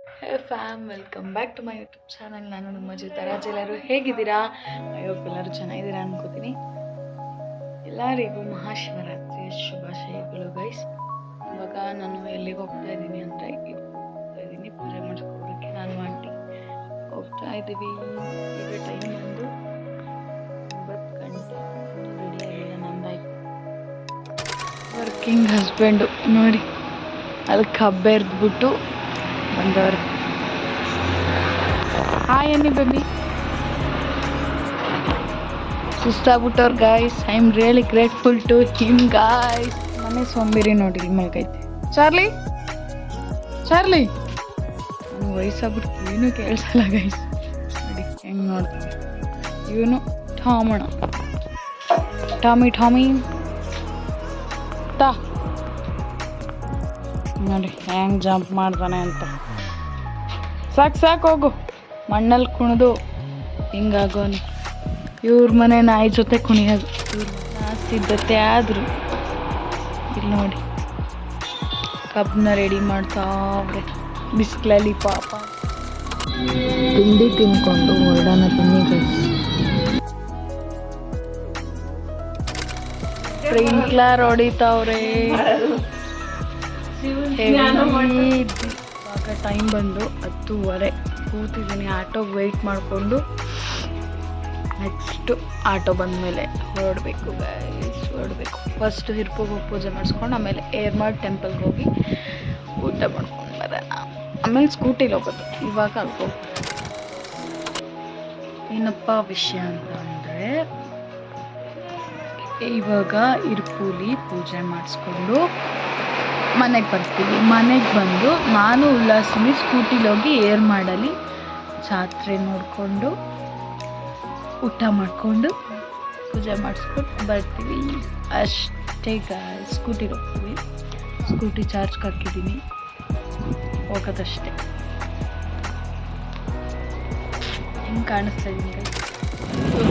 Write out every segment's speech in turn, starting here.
Hey fam, welcome back to my YouTube channel. ನಾನು ನಿಮ್ಮ ಜೊತೆ ರಾಜ್. ಎಲ್ಲರೂ ಹೇಗಿದ್ದೀರಾ? ಎಲ್ಲರೂ ಚೆನ್ನಾಗಿದ್ದೀರಾ ಅನ್ಕೋತೀನಿ. ಎಲ್ಲರಿಗೂ ಮಹಾಶಿವರಾತ್ರಿಯ ಶುಭಾಶಯಗಳು ಗೈಸ್. ಇವಾಗ ನಾನು ಎಲ್ಲಿಗೆ ಹೋಗ್ತಾ ಇದ್ದೀನಿ ಅಂದರೆ ಪೂಜೆ ಮಾಡಿಸ್ಕೊಡೋಕ್ಕೆ ನಾನು ಆಂಟಿ ಹೋಗ್ತಾ ಇದ್ದೀವಿ. ಈಗ ಟೈಮ್ ಬಂದು 9 ಗಂಟೆ. ರೆಡಿ ಆಗಿಲ್ಲ, ನಂದಾಯ್ತು. ವರ್ಕಿಂಗ್ ಹಸ್ಬೆಂಡು ನೋಡಿ ಅಲ್ಲಿ ಕಬ್ಬ ಎರ್ದ್ಬಿಟ್ಟು ಬಂದವರು. Hi Annie baby. ಸುಸ್ತಾಗ್ಬಿಟ್ಟವ್ರು guys. I am really grateful to him guys. ಮನೆ ಸೋಂಬೇರಿ ನೋಡಿ ಇಲ್ಲಿ ಮಲ್ಕೈತೆ. ಚಾರ್ಲಿ ನನಗೆ ವಯಸ್ಸಾಗ್ಬಿಟ್ಟು ಏನೂ ಕೇಳಿಸಲ್ಲ ಗೈಸ್. ನೋಡಿ ಹೆಂಗೆ ನೋಡ್ತೀನಿ. ಇವನು ಟಾಮಿ ತಾ ನೋಡಿ ಹೆಂಗೆ ಜಂಪ್ ಮಾಡ್ತಾನೆ ಅಂತ. ಸಾಕು ಹೋಗು. ಮಣ್ಣಲ್ಲಿ ಕುಣಿದು ಹಿಂಗಾಗೋನು. ಇವ್ರ ಮನೆ ನಾಯಿ ಜೊತೆ ಕುಣಿಯೋದು ಇವ್ರ ಸಿದ್ಧತೆ ಆದರು. ಇಲ್ಲಿ ನೋಡಿ ಕಬ್ಬನ್ನ ರೆಡಿ ಮಾಡ್ತಾವ್ರೆ ಬಿಸಿಲಲ್ಲಿ ಪಾಪ. ತಿಂಡಿ ತಿನ್ಕೊಂಡು ಹೊರಡೋಣ ತಿನ್ನಿ ಗೈಸ್. ಸ್ಪ್ರಿಂಕ್ಲರ್ ಹೊಡಿತಾವ್ರೆ. ಇವಾಗ ಟೈಮ್ ಬಂದು 10:30. ಕೂತಿದ್ದೀನಿ ಆಟೋಗೆ ವೆಯ್ಟ್ ಮಾಡಿಕೊಂಡು. ನೆಕ್ಸ್ಟು ಆಟೋ ಬಂದಮೇಲೆ ಹೊರಡಬೇಕು ಫಸ್ಟ್ ಹಿರ್ಪೋಗಿ ಹೋಗಿ ಪೂಜೆ ಮಾಡಿಸ್ಕೊಂಡು ಆಮೇಲೆ ಏರ್ಮಾಡ್ ಟೆಂಪಲ್ಗೆ ಹೋಗಿ ಊಟ ಮಾಡ್ಕೊಂಡು ಬರೋಣ. ಆಮೇಲೆ ಸ್ಕೂಟಿಲಿ ಹೋಗೋದು. ಇವಾಗ ಅಲ್ಕೋ ಏನಪ್ಪ ವಿಷಯ ಅಂತ ಅಂದರೆ, ಇವಾಗ ಇರ್ಪೂಲಿ ಪೂಜೆ ಮಾಡಿಸ್ಕೊಂಡು ಮನೆಗೆ ಬರ್ತೀವಿ. ಮನೆಗೆ ಬಂದು ನಾನು ಉಲ್ಲಾಸಿನಿ ಸ್ಕೂಟಿಲಿ ಹೋಗಿ ಏರ್ಮಾಡಲ್ಲಿ ಜಾತ್ರೆ ನೋಡಿಕೊಂಡು ಊಟ ಮಾಡಿಕೊಂಡು ಪೂಜೆ ಮಾಡಿಸ್ಕೊಂಡು ಬರ್ತೀವಿ ಅಷ್ಟೇ ಗಾಯ್ಸ್. ಸ್ಕೂಟಿಗೆ ಹೋಗ್ತೀವಿ. ಸ್ಕೂಟಿ ಚಾರ್ಜ್ಗೆ ಹಾಕಿದ್ದೀನಿ, ಹೋಗೋದಷ್ಟೇ. ಹೆಂಗೆ ಕಾಣಿಸ್ತಾ ಇದ್ದೀನಿ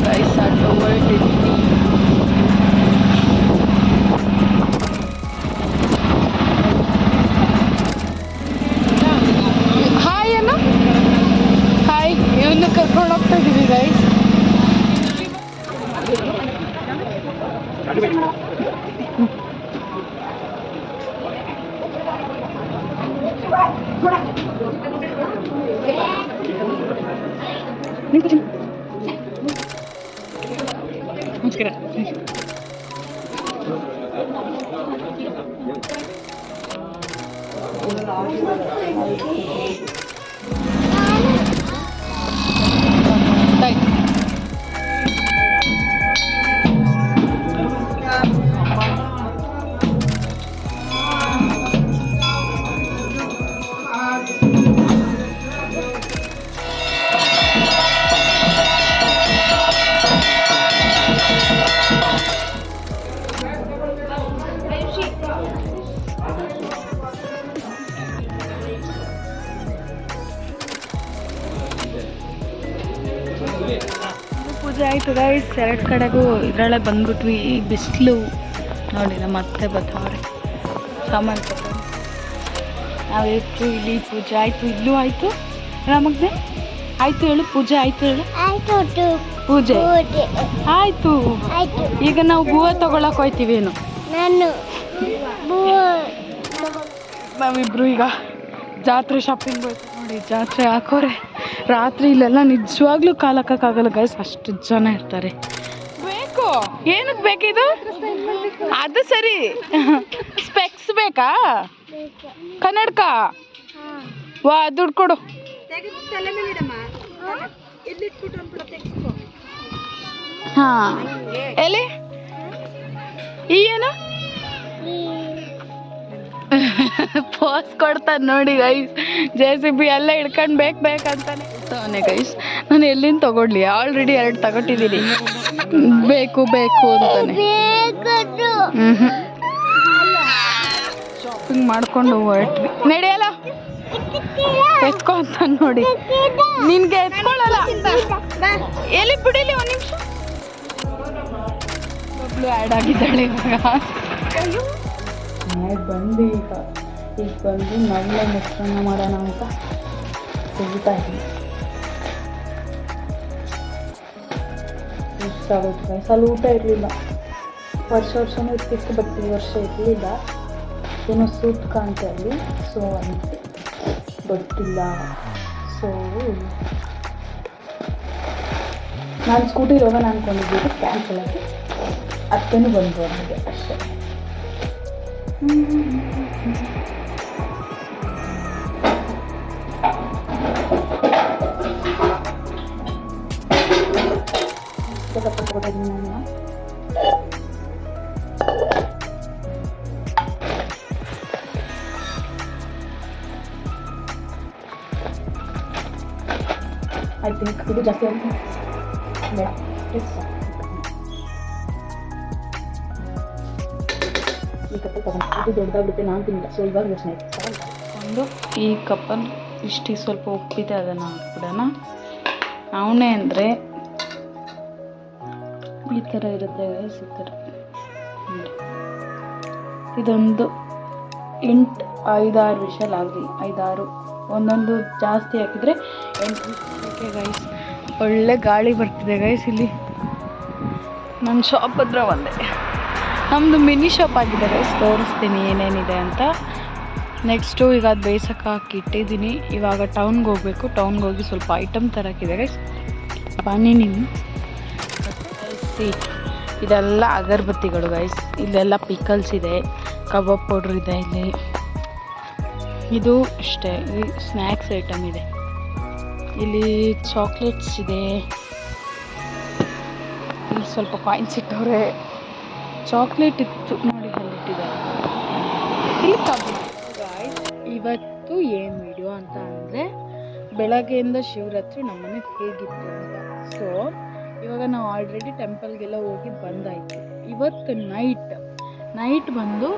ಗೈಸ್. ಆಟೋ ಹೊರಟಿದ್ದೀನಿ. ಇವನ್ನ ಕರ್ಕೊಂಡು ಹೋಗ್ತಾ ಇದ್ದೀವಿ ಗೈಸ್. ನಮಸ್ಕಾರ. ಪೂಜೆ ಆಯಿತು ಗೈಸ್. 2 ಕಡೆಗೂ ಇದರಲ್ಲೇ ಬಂದ್ಬಿಟ್ವಿ. ಬಿಸಿಲು ನೋಡಿ, ನಮ್ಮ ಅತ್ತೆ ಬರ್ತಾವ್ರೆ ಸಾಮಾನು ತಗೊಂಡು. ನಾವಿಟ್ಟು ಇಲ್ಲಿ ಪೂಜೆ ಆಯಿತು, ಇಲ್ಲೂ ಆಯಿತು. ನಮಗೆ ಆಯಿತು ಹೇಳು. ಪೂಜೆ ಆಯಿತು ಹೇಳು. ಪೂಜೆ ಆಯಿತು. ಈಗ ನಾವು ಹೂವು ತಗೊಳಕ್ಕೆ ಹೋಗ್ತೀವೇನು? ನಾವಿಬ್ರು ಈಗ ಜಾತ್ರೆ ಶಾಪಿಂಗ್ ಹೋಯ್ತು ನೋಡಿ. ಜಾತ್ರೆ ಹಾಕೋರೆ ರಾತ್ರಿ ಇಲ್ಲೆಲ್ಲ ನಿಜವಾಗ್ಲೂ ಕಾಲಕ್ಕಾಗಲ್ಲ ಗೈಸ್, ಅಷ್ಟು ಜನ ಇರ್ತಾರೆ. ಬೇಕು ಏನಕ್ಕೆ ಬೇಕಿದು? ಅದು ಸರಿ, ಸ್ಪೆಕ್ಸ್ ಬೇಕಾ? ಕನ್ನಡಕ ವಾ, ದುಡ್ಡು ಕೊಡು. ಹಾಂ, ಎಲ್ಲಿ ಈ ಏನು ಪೋಸ್ ಕೊಡ್ತಾನೆ ನೋಡಿ ಗೈಸ್. JCB ಎಲ್ಲ ಹಿಡ್ಕೊಂಡು ಬೇಕಂತಾನೆ ಅವನೇ ಗೈಸ್. ನಾನು ಎಲ್ಲಿಂದ ತಗೊಳ್ಳಿ? ಆಲ್ರೆಡಿ 2 ತಗೊಟ್ಟಿದ್ದೀನಿ. ಬೇಕು ಅಂತಾನೆ. ಶಾಪಿಂಗ್ ಮಾಡ್ಕೊಂಡು ಹೊರಟ್ವಿ. ನಡೆಯಲ್ಲ ಎತ್ಕೊ ಅಂತ ನೋಡಿ. ನಿನ್ಗೆ ಎತ್ಕೊಳ್ಳಲ್ಲ. ಎಲ್ಲಿ ಬಿಡಿಲಿ ಒಂದು ನಿಮಿಷ. ಒಬ್ಳು ಆ್ಯಡ್ ಆಗಿದ್ದಾಳೆ ಇವಾಗ. ಬಂದು ಈಗ ಬಂದು ನಳ್ಳೆ ಮಿಶ್ರಣ ಮಾಡೋಣ ಅಂತ ತೆಗಿತಾ ಇದ್ದೀನಿ. ಇಷ್ಟಾಗುತ್ತೆ ಗೈಸ್. ಅಲ್ಲಿ ಊಟ ಇರಲಿಲ್ಲ, ವರ್ಷನೂ ಇರ್ತಿತ್ತು, ಬಟ್ ಈ ವರ್ಷ ಇರಲಿಲ್ಲ. ಏನೋ ಸೂಟ್ ಅಂತ ಅಲ್ಲಿ, ಸೊ ಅದಕ್ಕೆ ಗೊತ್ತಿಲ್ಲ. ಸೊ ನಾನು ಸ್ಕೂಟಿಲಿ ಹೋಗೋಣ ಅಂದ್ಕೊಂಡಿದ್ದು ಕ್ಯಾನ್ಸಲ್ ಆಗಿ ಅತ್ತೇನು ಬಂದರು ನನಗೆ ಅಷ್ಟೇ. ತಗೊಂಡಿದ್ದೀನಿ ನಾನು. ಐ ಥಿಂಕ್ ಇದು ಜಾಸ್ತಿ ಅಂತ ಬೇಡ, ಈ ಕಪ್ಪು ತಗೊಂಡು ಇದು ದೊಡ್ಡದಾಗುತ್ತೆ, ನಾನು ತಿನ್ನಿಲ್ಲ. ಸೊ ಇವಾಗ ಯೋಚನೆ ಆಯ್ತು ಒಂದು ಈ ಕಪ್ಪನ್ನು ಇಷ್ಟು ಸ್ವಲ್ಪ ಉಪ್ಪಿದೆ, ಅದನ್ನು ಹಾಕ್ಬಿಡೋಣ. ಅವನೇ ಅಂದರೆ ಈ ಥರ ಇರುತ್ತೆ ಗೈಸ್, ಈ ಥರ. ಇದೊಂದು 5-6 ವಿಷಲ್ ಆಗಲಿ, 5-6 ಒಂದೊಂದು ಜಾಸ್ತಿ ಹಾಕಿದರೆ 8 ಓಕೆ ಗೈಸ್. ಒಳ್ಳೆ ಗಾಳಿ ಬರ್ತಿದೆ ಗೈಸ್. ಇಲ್ಲಿ ನನ್ನ ಶಾಪ್ ಹತ್ರ ಬಂದೆ. ನಮ್ಮದು ಮಿನಿ ಶಾಪ್ ಆಗಿದೆ ಗೈಸ್, ತೋರಿಸ್ತೀನಿ ಏನೇನಿದೆ ಅಂತ. ನೆಕ್ಸ್ಟು ಈಗ ಅದು ಬೇಯಿಸೋಕೆ ಹಾಕಿ ಇಟ್ಟಿದ್ದೀನಿ. ಇವಾಗ ಟೌನ್ಗೆ ಹೋಗಬೇಕು. ಟೌನ್ಗೆ ಹೋಗಿ ಸ್ವಲ್ಪ ಐಟಮ್ ತರೋಕ್ಕಿದೆ ಗೈಸ್. ಬನ್ನಿ ನೀವು. ಇದೆಲ್ಲ ಅಗರಬತ್ತಿಗಳು ಗೈಸ್. ಇಲ್ಲೆಲ್ಲ ಪಿಕಲ್ಸ್ ಇದೆ, ಕಬಾಬ್ ಪೌಡ್ರ್ ಇದೆ ಇಲ್ಲಿ. ಇದು ಅಷ್ಟೇ, ಇಲ್ಲಿ ಸ್ನ್ಯಾಕ್ಸ್ ಐಟಮ್ ಇದೆ. ಇಲ್ಲಿ ಚಾಕ್ಲೇಟ್ಸ್ ಇದೆ. ಇಲ್ಲಿ ಸ್ವಲ್ಪ ಕಾಯಿನ್ಸ್ ಇಟ್ಟವ್ರೆ. ಚಾಕ್ಲೇಟ್ ಇತ್ತು ನೋಡಿ, ಅಲ್ಲಿಟ್ಟಿದ್ದಾರೆ. ಇಲ್ಲಿ ಕಬಾಬ್ ಗೈಸ್. ಇವತ್ತು ಏನು ವಿಡಿಯೋ ಅಂತ ಅಂದರೆ, ಬೆಳಗ್ಗೆಯಿಂದ ಶಿವರಾತ್ರಿ ನಮ್ಮನೆ ಹೇಗಿತ್ತು ಅಂತ. ಸೊ ಇವಾಗ ನಾವು ಆಲ್ರೆಡಿ ಟೆಂಪಲ್ಗೆಲ್ಲ ಹೋಗಿ ಬಂದಾಯಿತು. ಇವತ್ತು ನೈಟ್ ಬಂದು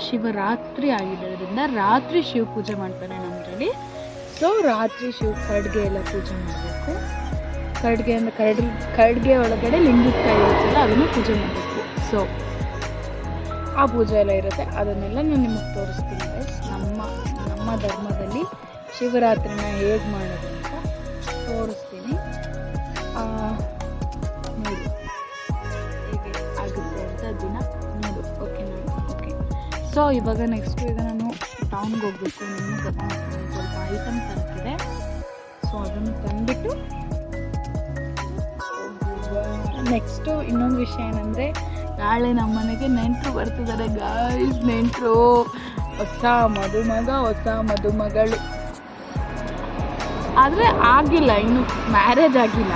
ಶಿವರಾತ್ರಿ ಆಗಿದ್ದರಿಂದ ರಾತ್ರಿ ಶಿವ ಪೂಜೆ ಮಾಡ್ತಾರೆ ನಮ್ಮದ್ರಲ್ಲಿ. ಸೊ ರಾತ್ರಿ ಶಿವ ಕಡ್ಗೆ ಎಲ್ಲ ಪೂಜೆ ಮಾಡಬೇಕು. ಕಡ್ಗೆ ಅಂದರೆ ಕಡ್ಗೆ ಒಳಗಡೆ ಲಿಂಗಕಾಯಿ ಇರುತ್ತಲ್ಲ, ಅದನ್ನು ಪೂಜೆ ಮಾಡಬೇಕು. ಸೊ ಆ ಪೂಜೆ ಎಲ್ಲ ಇರುತ್ತೆ, ಅದನ್ನೆಲ್ಲ ನಾನು ನಿಮಗೆ ತೋರಿಸ್ತೀನಿ ಗೈಸ್. ನಮ್ಮ ಧರ್ಮದಲ್ಲಿ ಶಿವರಾತ್ರಿನ ಹೇಗೆ ಮಾಡೋದು ಅಂತ ತೋರಿಸ್ತೀನಿ. ನೋಡಿ ಹೇಗೆ ಆಗುತ್ತೆ ಅಂತ ದಿನ ನೋಡು. ಓಕೆ. ಸೊ ಇವಾಗ ನೆಕ್ಸ್ಟು ಈಗ ನಾನು ಟೌನ್ಗೆ ಹೋಗ್ಬೇಕು. ನಿಮಗೆ ಗೊತ್ತಾಗ್ತದೆ, ಸ್ವಲ್ಪ ಐಟಮ್ ತರ್ತಿದೆ. ಸೊ ಅದನ್ನು ತಂದುಬಿಟ್ಟು ನೆಕ್ಸ್ಟು ಇನ್ನೊಂದು ವಿಷಯ ಏನಂದರೆ, ನಾಳೆ ನಮ್ಮ ಮನೆಗೆ ನೆಂಟರು ಬರ್ತಿದ್ದಾರೆ ಗಾಯ್ಸ್. ನೆಂಟರು ಹೊಸ ಮದುಮಗ, ಹೊಸ ಮದುಮಗಳು. ಆದರೆ ಆಗಿಲ್ಲ, ಇನ್ನು ಮ್ಯಾರೇಜ್ ಆಗಿಲ್ಲ,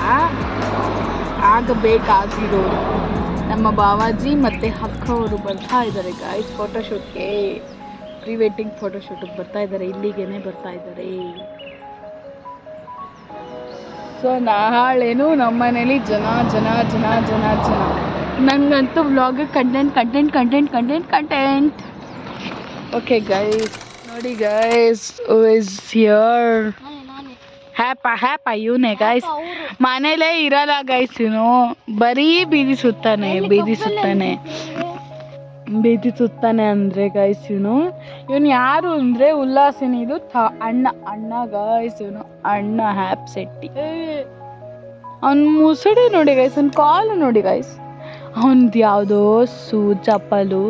ಆಗಬೇಕಾಗಿರೋರು. ನಮ್ಮ ಬಾವಾಜಿ ಮತ್ತು ಅಕ್ಕವರು ಬರ್ತಾ ಇದ್ದಾರೆ ಗಾಯ್ಸ್ ಫೋಟೋಶೂಟ್ಗೆ. ಪ್ರೀ ವೆಡ್ಡಿಂಗ್ ಫೋಟೋಶೂಟಿಗೆ ಬರ್ತಾ ಇದ್ದಾರೆ, ಇಲ್ಲಿಗೇನೆ ಬರ್ತಾ ಇದ್ದಾರೆ. ಸೊ ನಾಳೆನೂ ನಮ್ಮ ಮನೇಲಿ ಜನ. ನನಗಂತೂ ವ್ಲಾಗ್ ಕಂಟೆಂಟ್. ಓಕೆ ಗೈಸ್, ನೋಡಿ guys, who is here? App ಇವನೇ ಗೈಸ್. ಮನೇಲೇ ಇರಲ್ಲ ಗೈಸ್, ಇವನು ಬರೀ ಬೀದಿ ಸುತ್ತಾನೆ ಅಂದರೆ ಗೈಸ್. ಇವನು ಯಾರು ಅಂದರೆ ಉಲ್ಲಾಸಿನಿ, ಇದು ಅಣ್ಣ ಗೈಸ್. ಇವನು ಅಣ್ಣ ಹ್ಯಾಪ್ ಸೆಟ್ಟಿ. ಅವ್ನ ಮುಸುಡಿ ನೋಡಿ ಗೈಸ್, ಅವ್ನ ಕಾಲು ನೋಡಿ ಗೈಸ್. ಅವನದು ಯಾವುದೋ ಚಪ್ಪಲು,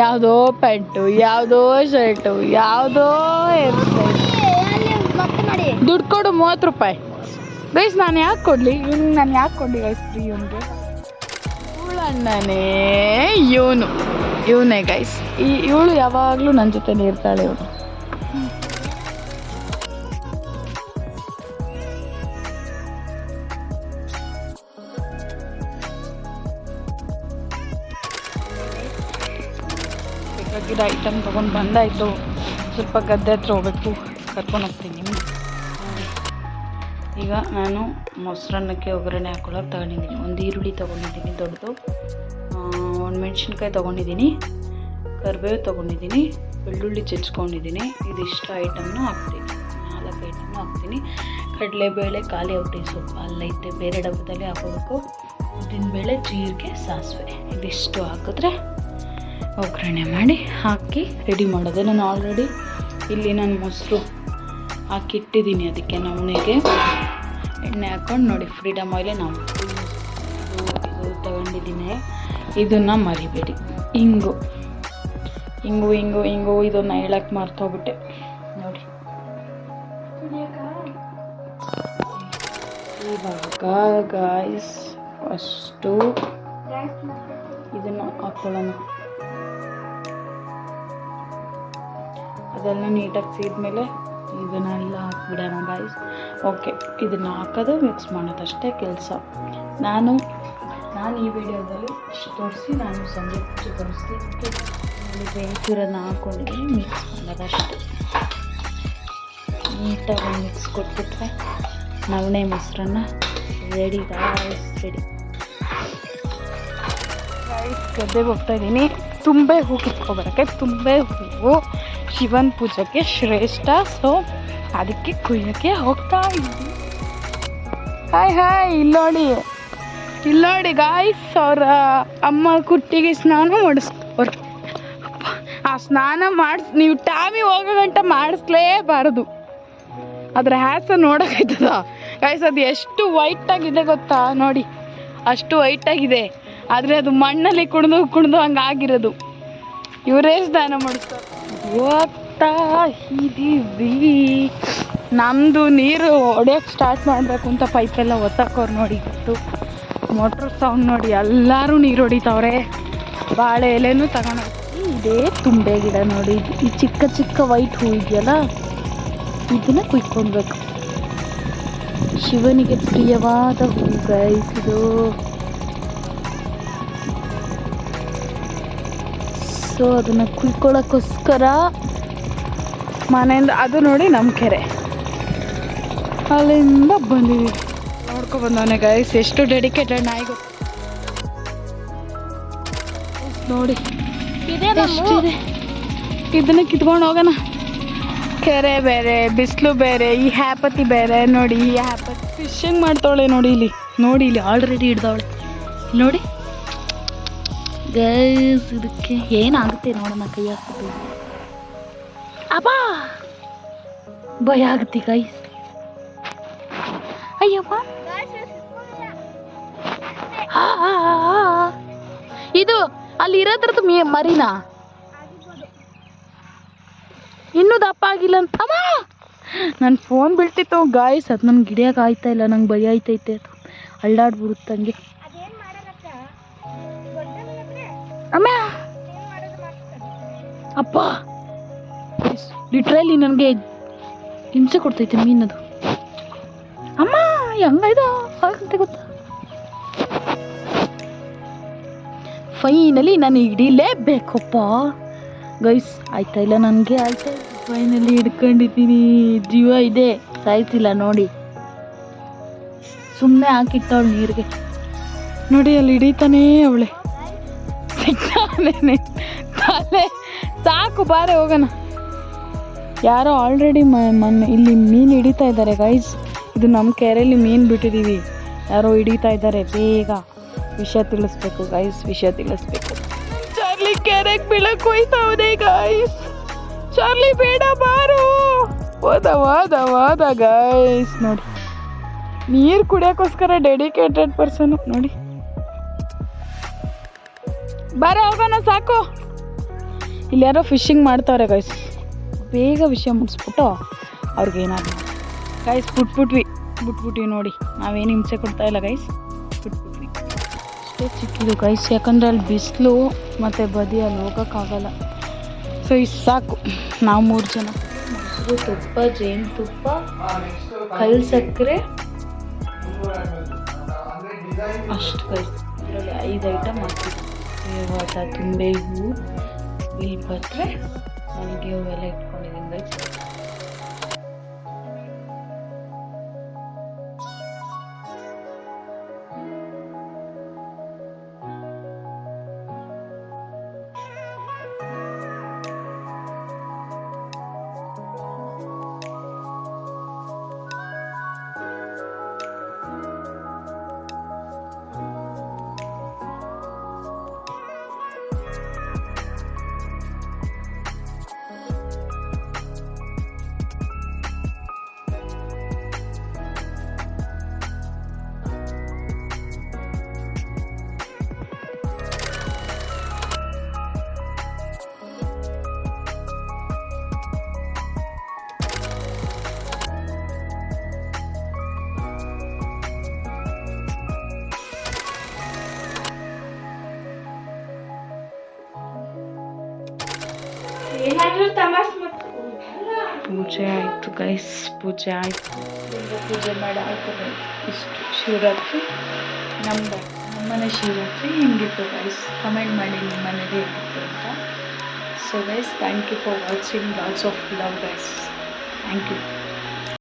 ಯಾವುದೋ ಪ್ಯಾಂಟು, ಯಾವುದೋ ಶರ್ಟು, ಯಾವುದೋ ಹೇರ್ ಸ್ಟೈಲ್. ದುಡ್ಡು ಕೊಡು 30 ರೂಪಾಯಿ ಗೈಸ್. ನಾನು ಯಾಕೆ ಕೊಡಲಿ ಗೈಸ್ ಫ್ರೀ? ಇವನಿಗೆ ಇವಳಣ್ಣನೇ, ಇವನೇ ಗೈಸ್. ಇವಳು ಯಾವಾಗಲೂ ನನ್ನ ಜೊತೆ ಇರ್ತಾಳೆ. ಇವಳು ಬೇಕಾಗಿರೋ ಐಟಮ್ ತೊಗೊಂಡು ಬಂದಾಯಿತು. ಸ್ವಲ್ಪ ಗದ್ದೆ ಹತ್ರ ಹೋಗ್ಬೇಕು, ಕರ್ಕೊಂಡು ಹೋಗ್ತೀನಿ. ಈಗ ನಾನು ಮೊಸರನ್ನಕ್ಕೆ ಒಗ್ಗರಣೆ ಹಾಕೊಳ್ಳೋಕೆ ತಗೊಂಡಿದ್ದೀನಿ. ಒಂದು ಈರುಳ್ಳಿ ತೊಗೊಂಡಿದ್ದೀನಿ ದೊಡ್ಡದು, ಒಂದು ಮೆಣಸಿನ್ಕಾಯಿ ತೊಗೊಂಡಿದ್ದೀನಿ, ಕರಿಬೇವು ತೊಗೊಂಡಿದ್ದೀನಿ, ಬೆಳ್ಳುಳ್ಳಿ ಚಚ್ಕೊಂಡಿದ್ದೀನಿ. ಇದಿಷ್ಟು ಐಟಮ್ನ ಹಾಕ್ತೀನಿ, 4 ಐಟಮ್ನ ಹಾಕ್ತೀನಿ. ಕಡಲೆಬೇಳೆ, ಖಾಲಿ ಔಟಿ ಸೊಪ್ಪು ಅಲ್ಲೈತೆ, ಬೇರೆ ಡಬ್ಬದಲ್ಲಿ ಹಾಕೋಬೇಕು. ಉದ್ದಿನಬೇಳೆ, ಜೀರಿಗೆ, ಸಾಸಿವೆ ಇದಿಷ್ಟು ಹಾಕಿದ್ರೆ ಒಗ್ಗರಣೆ ಮಾಡಿ ಹಾಕಿ ರೆಡಿ ಮಾಡೋದು. ನಾನು ಆಲ್ರೆಡಿ ಇಲ್ಲಿ ನಾನು ಮೊಸರು ಹಾಕಿಟ್ಟಿದ್ದೀನಿ. ಅದಕ್ಕೆ ನವಣೆಗೆ ಎಣ್ಣೆ ಹಾಕ್ಕೊಂಡು ನೋಡಿ, ಫ್ರೀಡಮ್ ಆಯಿಲೇ ನಾವು ಇದು ತಗೊಂಡಿದ್ದೀನಿ. ಇದನ್ನು ಮರಿಬೇಡಿ. ಇಂಗು ಇಂಗು ಇಂಗು ಇಂಗು ಇದನ್ನು ಹೇಳಕ್ಕೆ ಮರ್ತೋಗ್ಬಿಟ್ಟೆ ನೋಡಿ. ಇವಾಗ ಗಾಯ್ಸ್ ಫಸ್ಟು ಇದನ್ನು ಹಾಕ್ಕೊಳ್ಳೋಣ. ಅದೆಲ್ಲ ನೀಟಾಗಿ ಸೀದ್ಮೇಲೆ ಇದನ್ನೆಲ್ಲ ಹಾಕ್ಬಿಡೋಣ ಗಾಯ್ಸ್. ಓಕೆ, ಇದನ್ನು ಹಾಕೋದು ಮಿಕ್ಸ್ ಮಾಡೋದಷ್ಟೇ ಕೆಲಸ. ನಾನು ಈ ವಿಡಿಯೋದಲ್ಲಿ ತೋರಿಸಿ ನಾನು ಸಂಜೆ ಪೂಜೆ ತೋರಿಸ್ತೀನಿ. ಬೇಯಿಸಿರೋದನ್ನ ಹಾಕ್ಕೊಂಡಿದ್ದೀನಿ, ಮಿಕ್ಸ್ ಮಾಡೋದಷ್ಟೇ. ನೀಟಾಗಿ ಮಿಕ್ಸ್ ಕೊಟ್ಬಿಟ್ರೆ ನವಣೆ ಮೊಸರನ್ನ ರೆಡಿ ಗಾಯ್ಸ್, ರೆಡಿ. ಗದ್ದೆಗೆ ಹೋಗ್ತಾಯಿದ್ದೀನಿ ತುಂಬೆ ಹೂ ಕಿತ್ಕೊಬರೋಕ್ಕೆ. ತುಂಬೆ ಹೂವು ಶಿವನ ಪೂಜೆಗೆ ಶ್ರೇಷ್ಠ, ಸೊ ಅದಕ್ಕೆ ಕುಯ್ಯೋಕ್ಕೆ ಹೋಗ್ತಾ ಇದ್ದೀನಿ. ಹಾಯ್ ಇಲ್ಲೋಡಿ ಗಾಯ್ಸ್, ಅವರ ಅಮ್ಮ ಕುಟ್ಟಿಗೆ ಸ್ನಾನ ಮಾಡಿಸ್ಕೋರು. ಆ ಸ್ನಾನ ನೀವು ಟಾಮಿ ಹೋಗೋ ಗಂಟ ಮಾಡಿಸ್ಲೇಬಾರದು. ಅದರ ಹ್ಯಾಸ ನೋಡೋಕ್ಕಾಯ್ತದ ಗಾಯ್ಸ್. ಅದು ಎಷ್ಟು ವೈಟಾಗಿದೆ ಗೊತ್ತಾ, ನೋಡಿ ಅಷ್ಟು ವೈಟಾಗಿದೆ. ಆದರೆ ಅದು ಮಣ್ಣಲ್ಲಿ ಕುಣಿದು ಹಂಗಾಗಿರೋದು. ಇವರೇ ಸ್ನಾನ ಮಾಡಿಸ್ತಾರೆ. ಹೋಗ್ತಾ ಇದ್ದೀವಿ. ನಮ್ಮದು ನೀರು ಹೊಡೆಯೋಕ್ಕೆ ಸ್ಟಾರ್ಟ್ ಮಾಡಬೇಕು ಅಂತ ಪೈಪೆಲ್ಲ ಒತ್ತಾಕೋರು ನೋಡಿ. ಗೊತ್ತು ಮೋಟ್ರ್ ಸೌಂಡ್ ನೋಡಿ, ಎಲ್ಲರೂ ನೀರು ಹೊಡಿತಾವ್ರೆ. ಬಾಳೆ ಎಲೆನೂ ತಗೊಂಡೋಗಿ. ಇದೇ ತುಂಬೆ ಗಿಡ ನೋಡಿ, ಈ ಚಿಕ್ಕ ಚಿಕ್ಕ ವೈಟ್ ಹೂ ಇದೆಯಲ್ಲ, ಇದನ್ನು ಕುಯ್ಕೊಳ್ಬೇಕು. ಶಿವನಿಗೆ ಪ್ರಿಯವಾದ ಹೂ ಗೈಸ್ ಇದು. ಸೊ ಅದನ್ನು ಕುಯ್ಕೊಳ್ಳೋಕ್ಕೋಸ್ಕರ ಮನೆಯಿಂದ, ಅದು ನೋಡಿ ನಮ್ಮ ಕೆರೆ, ಅಲ್ಲಿಂದ ಬಂದಿದ್ದೀವಿ. ನೋಡ್ಕೊಬಂದವನೇ ಗೈಸ್, ಎಷ್ಟು ಡೆಡಿಕೇಟೆಡ್ ನಾಯಿಗೂ ನೋಡಿ. ಎಷ್ಟಿದೆ, ಇದನ್ನು ಕಿತ್ಕೊಂಡು ಹೋಗೋಣ. ಕೆರೆ ಬೇರೆ, ಬಿಸಿಲು ಬೇರೆ, ಈ ಹ್ಯಾಪತಿ ಬೇರೆ. ನೋಡಿ ಈ ಹ್ಯಾಪತಿ ಫಿಶಿಂಗ್ ಮಾಡ್ತಾವಳೆ ನೋಡಿ ಇಲ್ಲಿ ಆಲ್ರೆಡಿ ಹಿಡ್ದವಳೆ ನೋಡಿ ಗೈಸ್. ಇದಕ್ಕೆ ಏನಾಗುತ್ತೆ ನೋಡೋಣ, ಕೈ ಹಾಕ್ಬಿಟ್ಟು. ಅಬ್ಬಾ ಭಯ ಆಗುತ್ತೆ ಗೈಸ್. ಅಯ್ಯಪ್ಪ, ಇದು ಅಲ್ಲಿ ಇರೋದ್ರದ್ದು ಮರಿನಾ? ಇನ್ನೂ ದಪ್ಪ ಆಗಿಲ್ಲ ಅಂತ. ಅಮ್ಮ ನನ್ನ ಫೋನ್ ಬೀಳ್ತಿತ್ತು ಗಾಯ್ಸ್, ಅದು ನನ್ಗೆ ಹಿಡಿಯೋಕೆ ಆಯ್ತಾ ಇಲ್ಲ. ನಂಗೆ ಭಯ ಆಯ್ತೈತೆ, ಅದು ಅಳ್ಳಾಡ್ಬಿಡುತ್ತಂಗೆ. ಅಮ್ಮ ಅಪ್ಪ, ಲಿಟ್ರಲಿ ನನಗೆ ಹಿಂಸೆ ಕೊಡ್ತೈತೆ ಮೀನದು. ಅಮ್ಮ ಹೆಂಗಾಯ್ದು ಅಂತ ಗೊತ್ತಾ. ಫೈನಲಿ ನಾನು ಹಿಡಿಲೇಬೇಕಪ್ಪ ಗೈಸ್. ಆಯ್ತಾ ಇಲ್ಲ, ನನಗೆ ಆಯ್ತಾ. ಫೈನಲಿ ಹಿಡ್ಕೊಂಡಿದ್ದೀನಿ. ಜೀವ ಇದೆ, ಸಾಯ್ತಿಲ್ಲ ನೋಡಿ. ಸುಮ್ಮನೆ ಹಾಕಿಟ್ಟವಳು ನೀರಿಗೆ ನೋಡಿ, ಅಲ್ಲಿ ಹಿಡಿತಾನೇ ಅವಳೆ. ತಲೆ ಸಾಕು, ಬಾರೆ ಹೋಗೋಣ. ಯಾರೋ ಆಲ್ರೆಡಿ ಇಲ್ಲಿ ಮೀನು ಹಿಡಿತಾ ಇದ್ದಾರೆ ಗೈಸ್. ಇದು ನಮ್ಮ ಕೆರೆಯಲ್ಲಿ ಮೀನು ಬಿಟ್ಟಿದ್ದೀವಿ, ಯಾರೋ ಹಿಡಿತಾ ಇದ್ದಾರೆ. ಬೇಗ ವಿಷಯ ತಿಳಿಸ್ಬೇಕು ಗೈಸ್, ವಿಷಯ ತಿಳಿಸ್ಬೇಕು. ಚಾರ್ಲಿ ಕೆರೆಗೆ ಬೀಳಕ್ಕೆ ಹೋಯ್ತಾವನೆ ಗೈಸ್. ಚಾರ್ಲಿ ಬೇಡ ಬಾರು. ಹೋದ ಗೈಸ್. ನೋಡಿ ನೀರು ಕುಡಿಯೋಕ್ಕೋಸ್ಕರ ಡೆಡಿಕೇಟೆಡ್ ಪರ್ಸನ್ ನೋಡಿ. ಬಾರ ಹೋಗೋಣ, ಸಾಕು. ಇಲ್ಲಿ ಯಾರೋ ಫಿಶಿಂಗ್ ಮಾಡ್ತಾವ್ರೆ ಗೈಸ್. ಬೇಗ ವಿಷಯ ಮುಗಿಸ್ಬಿಟ್ಟು ಅವ್ರಿಗೇನಾದ್ರು ಗೈಸ್ ಬಿಟ್ಬಿಟ್ವಿ ನೋಡಿ. ನಾವೇನು ಹಿಂಸೆ ಕೊಡ್ತಾ ಇಲ್ಲ ಗೈಸ್, ಬಿಟ್ಬಿಟ್ವಿ ಅಷ್ಟೇ. ಚಿಕ್ಕಿದು ಗೈಸ್, ಯಾಕಂದರೆ ಅಲ್ಲಿ ಬಿಸಿಲು ಮತ್ತು ಬದಿ ಅಲ್ಲಿ ಹೋಗೋಕ್ಕಾಗಲ್ಲ. ಸೊ ಇಷ್ಟು ಸಾಕು. ನಾವು 3 ಜನ. ಮೊಸರು, ತುಪ್ಪ, ಜೇನುತುಪ್ಪ, ಕಲ್ಲು ಸಕ್ಕರೆ, ಅಷ್ಟು ಗೈಸ್. ಇದರಲ್ಲಿ 5 ಐಟಮ್ ಹಾಕ್ತೀವಿ. ಇವಾಗ ತುಂಬೆ ಹೂವು, ಬಿಲ್ಪತ್ರೆ, ಮಲ್ಲಿಗೆ ಹೂವೆಲ್ಲ ಇಟ್ಕೊಂಡಿದ್ದೀನಿ ಗೈಸ್. ಏನಾದರೂ ತಮಾಷೆ ಮಾಡ್ತಾರೆ. ಪೂಜೆ ಆಯಿತು ಗೈಸ್, ಪೂಜೆ ಆಯಿತು. ಪೂಜೆ ಮಾಡಿ ಆಯಿತು ಗೈಸ್. ಇಷ್ಟು ಶಿವರಾತ್ರಿ ನಮ್ಮನೆ ಶಿವರಾತ್ರಿ ಹೆಂಗಿತ್ತು ಗೈಸ್, ಕಮೆಂಟ್ ಮಾಡಿ ನಿಮ್ಮ ಮನೇಲಿ ಹೇಗಿತ್ತು ಅಂತ. So guys, thank you for watching. Lots of love guys. Thank you.